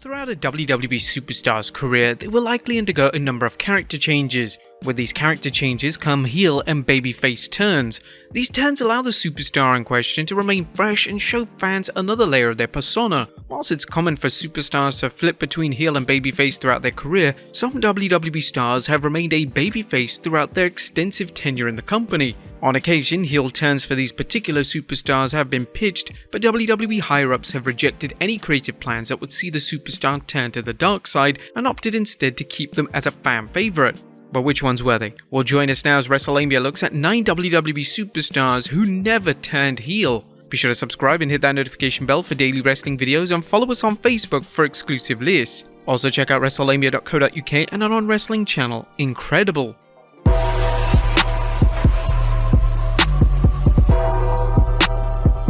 Throughout a WWE superstar's career, they will likely undergo a number of character changes. With these character changes come heel and babyface turns. These turns allow the superstar in question to remain fresh and show fans another layer of their persona. Whilst it's common for superstars to flip between heel and babyface throughout their career, some WWE stars have remained a babyface throughout their extensive tenure in the company. On occasion, heel turns for these particular superstars have been pitched, but WWE higher-ups have rejected any creative plans that would see the superstar turn to the dark side and opted instead to keep them as a fan favorite. But which ones were they? Well, join us now as Wrestlelamia looks at 9 WWE superstars who never turned heel. Be sure to subscribe and hit that notification bell for daily wrestling videos and follow us on Facebook for exclusive lists. Also check out Wrestlelamia.co.uk and our non-wrestling channel, Incredible.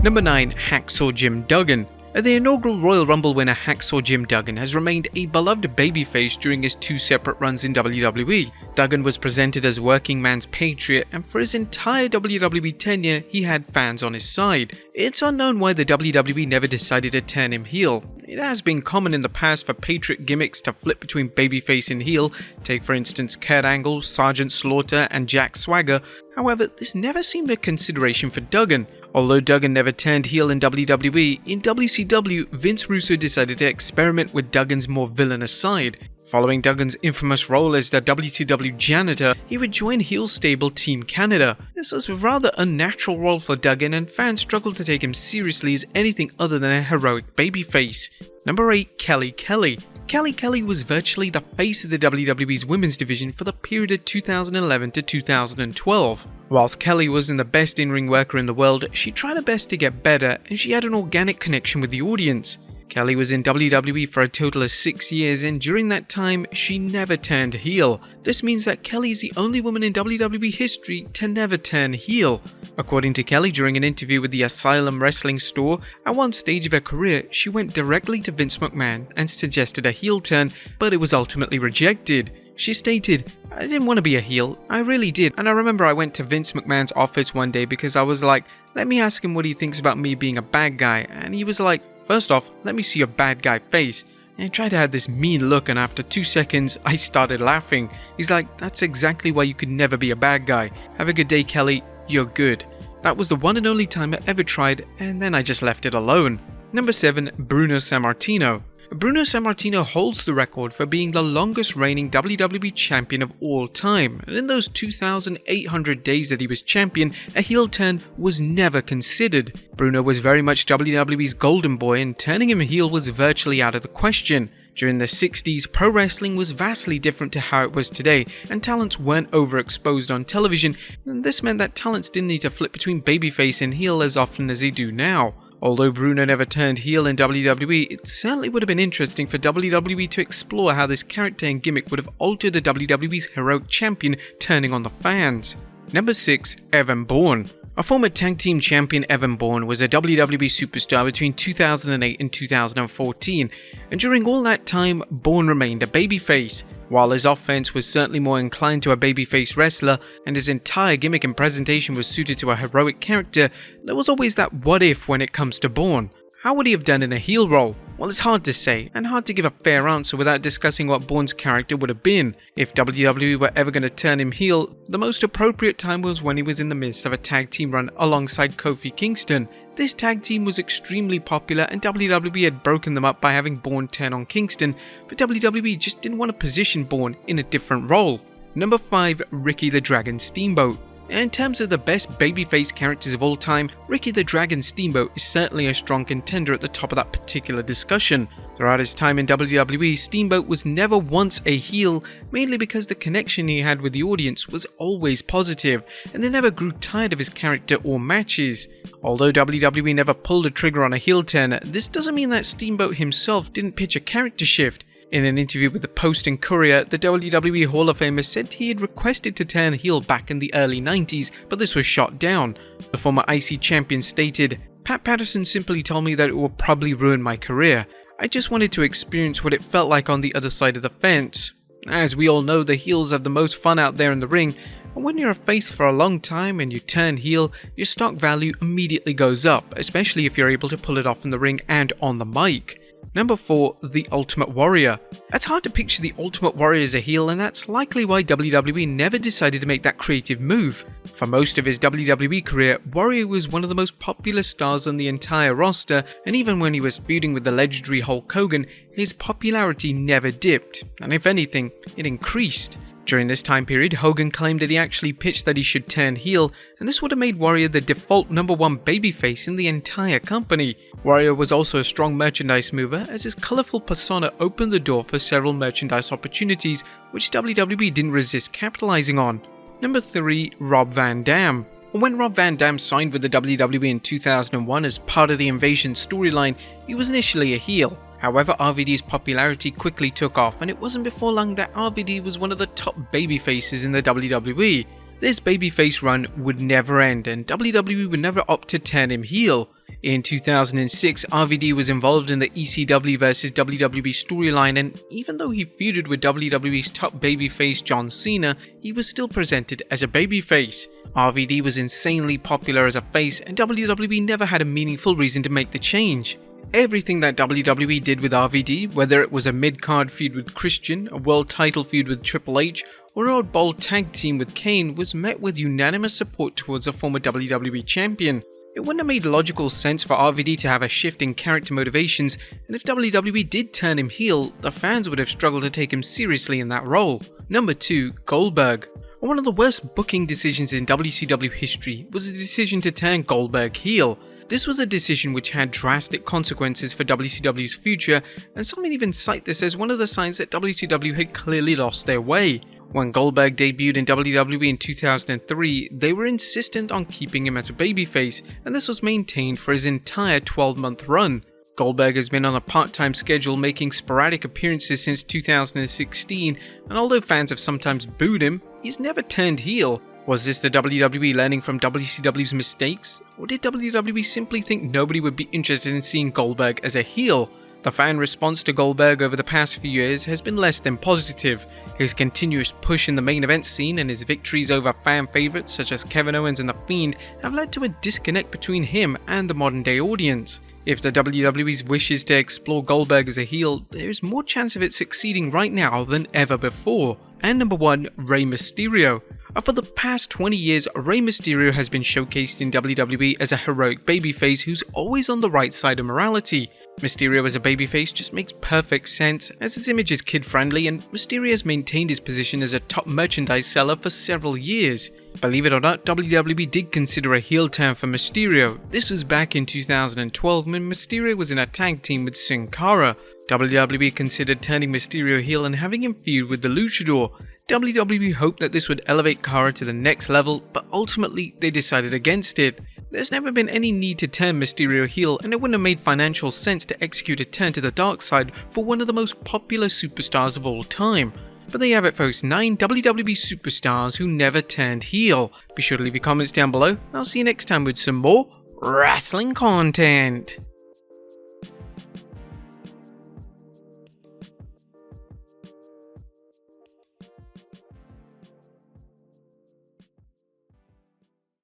Number 9. Hacksaw Jim Duggan. The inaugural Royal Rumble winner Hacksaw Jim Duggan has remained a beloved babyface during his 2 separate runs in WWE. Duggan was presented as working man's patriot, and for his entire WWE tenure, he had fans on his side. It's unknown why the WWE never decided to turn him heel. It has been common in the past for patriot gimmicks to flip between babyface and heel, take for instance Kurt Angle, Sergeant Slaughter, and Jack Swagger. However, this never seemed a consideration for Duggan. Although Duggan never turned heel in WWE, in WCW, Vince Russo decided to experiment with Duggan's more villainous side. Following Duggan's infamous role as the WCW janitor, he would join heel stable Team Canada. This was a rather unnatural role for Duggan, and fans struggled to take him seriously as anything other than a heroic babyface. Number 8. Kelly Kelly. Kelly Kelly was virtually the face of the WWE's women's division for the period of 2011 to 2012. Whilst Kelly wasn't the best in-ring worker in the world, she tried her best to get better, and she had an organic connection with the audience. Kelly was in WWE for a total of 6 years, and during that time, she never turned heel. This means that Kelly is the only woman in WWE history to never turn heel. According to Kelly, during an interview with the Asylum Wrestling store, at one stage of her career, she went directly to Vince McMahon and suggested a heel turn, but it was ultimately rejected. She stated, "I didn't want to be a heel, I really did, and I remember I went to Vince McMahon's office one day because I was like, let me ask him what he thinks about me being a bad guy, and he was like, first off, let me see your bad guy face." And he tried to have this mean look, and after 2 seconds, I started laughing. He's like, "That's exactly why you could never be a bad guy. Have a good day, Kelly, you're good." That was the one and only time I ever tried, and then I just left it alone. Number 7. Bruno Sammartino. Bruno Sammartino holds the record for being the longest reigning WWE champion of all time, and in those 2,800 days that he was champion, a heel turn was never considered. Bruno was very much WWE's golden boy, and turning him heel was virtually out of the question. During the 60s, pro wrestling was vastly different to how it was today, and talents weren't overexposed on television, and this meant that talents didn't need to flip between babyface and heel as often as they do now. Although Bruno never turned heel in WWE, it certainly would have been interesting for WWE to explore how this character and gimmick would have altered the WWE's heroic champion turning on the fans. Number 6. Evan Bourne. A former tag team champion, Evan Bourne was a WWE superstar between 2008 and 2014, and during all that time, Bourne remained a babyface. While his offense was certainly more inclined to a babyface wrestler, and his entire gimmick and presentation was suited to a heroic character, there was always that what if when it comes to Bourne. How would he have done in a heel role? Well, it's hard to say, and hard to give a fair answer without discussing what Bourne's character would have been. If WWE were ever going to turn him heel, the most appropriate time was when he was in the midst of a tag team run alongside Kofi Kingston. This tag team was extremely popular, and WWE had broken them up by having Bourne turn on Kingston, but WWE just didn't want to position Bourne in a different role. Number 5. Ricky the Dragon Steamboat. In terms of the best babyface characters of all time, Ricky the Dragon Steamboat is certainly a strong contender at the top of that particular discussion. Throughout his time in WWE, Steamboat was never once a heel, mainly because the connection he had with the audience was always positive, and they never grew tired of his character or matches. Although WWE never pulled a trigger on a heel turn, this doesn't mean that Steamboat himself didn't pitch a character shift. In an interview with the Post and Courier, the WWE Hall of Famer said he had requested to turn heel back in the early 90s, but this was shot down. The former IC champion stated, "Pat Patterson simply told me that it would probably ruin my career. I just wanted to experience what it felt like on the other side of the fence. As we all know, the heels have the most fun out there in the ring, and when you're a face for a long time and you turn heel, your stock value immediately goes up, especially if you're able to pull it off in the ring and on the mic." Number 4. The Ultimate Warrior. It's hard to picture the Ultimate Warrior as a heel, and that's likely why WWE never decided to make that creative move. For most of his WWE career, Warrior was one of the most popular stars on the entire roster, and even when he was feuding with the legendary Hulk Hogan, his popularity never dipped, and if anything, it increased. During this time period, Hogan claimed that he actually pitched that he should turn heel, and this would have made Warrior the default number 1 babyface in the entire company. Warrior was also a strong merchandise mover, as his colourful persona opened the door for several merchandise opportunities, which WWE didn't resist capitalizing on. Number 3. Rob Van Dam. When Rob Van Dam signed with the WWE in 2001 as part of the Invasion storyline, he was initially a heel. However, RVD's popularity quickly took off, and it wasn't before long that RVD was one of the top babyfaces in the WWE. This babyface run would never end, and WWE would never opt to turn him heel. In 2006, RVD was involved in the ECW vs WWE storyline, and even though he feuded with WWE's top babyface John Cena, he was still presented as a babyface. RVD was insanely popular as a face, and WWE never had a meaningful reason to make the change. Everything that WWE did with RVD, whether it was a mid-card feud with Christian, a world title feud with Triple H, or an oddball tag team with Kane, was met with unanimous support towards a former WWE champion. It wouldn't have made logical sense for RVD to have a shift in character motivations, and if WWE did turn him heel, the fans would have struggled to take him seriously in that role. Number 2. Goldberg. One of the worst booking decisions in WCW history was the decision to turn Goldberg heel. This was a decision which had drastic consequences for WCW's future, and some even cite this as one of the signs that WCW had clearly lost their way. When Goldberg debuted in WWE in 2003, they were insistent on keeping him as a babyface, and this was maintained for his entire 12-month run. Goldberg has been on a part-time schedule, making sporadic appearances since 2016, and although fans have sometimes booed him, he's never turned heel. Was this the WWE learning from WCW's mistakes, or did WWE simply think nobody would be interested in seeing Goldberg as a heel? The fan response to Goldberg over the past few years has been less than positive. His continuous push in the main event scene and his victories over fan favourites such as Kevin Owens and The Fiend have led to a disconnect between him and the modern day audience. If the WWE's wishes to explore Goldberg as a heel, there's more chance of it succeeding right now than ever before. And number 1, Rey Mysterio. For the past 20 years, Rey Mysterio has been showcased in WWE as a heroic babyface who's always on the right side of morality. Mysterio as a babyface just makes perfect sense, as his image is kid-friendly, and Mysterio has maintained his position as a top merchandise seller for several years. Believe it or not, WWE did consider a heel turn for Mysterio. This was back in 2012 when Mysterio was in a tag team with Sin Cara. WWE considered turning Mysterio heel and having him feud with the Luchador. WWE hoped that this would elevate Cara to the next level, but ultimately they decided against it. There's never been any need to turn Mysterio heel, and it wouldn't have made financial sense to execute a turn to the dark side for one of the most popular superstars of all time. But there you have it folks, 9 WWE superstars who never turned heel. Be sure to leave your comments down below, and I'll see you next time with some more wrestling content.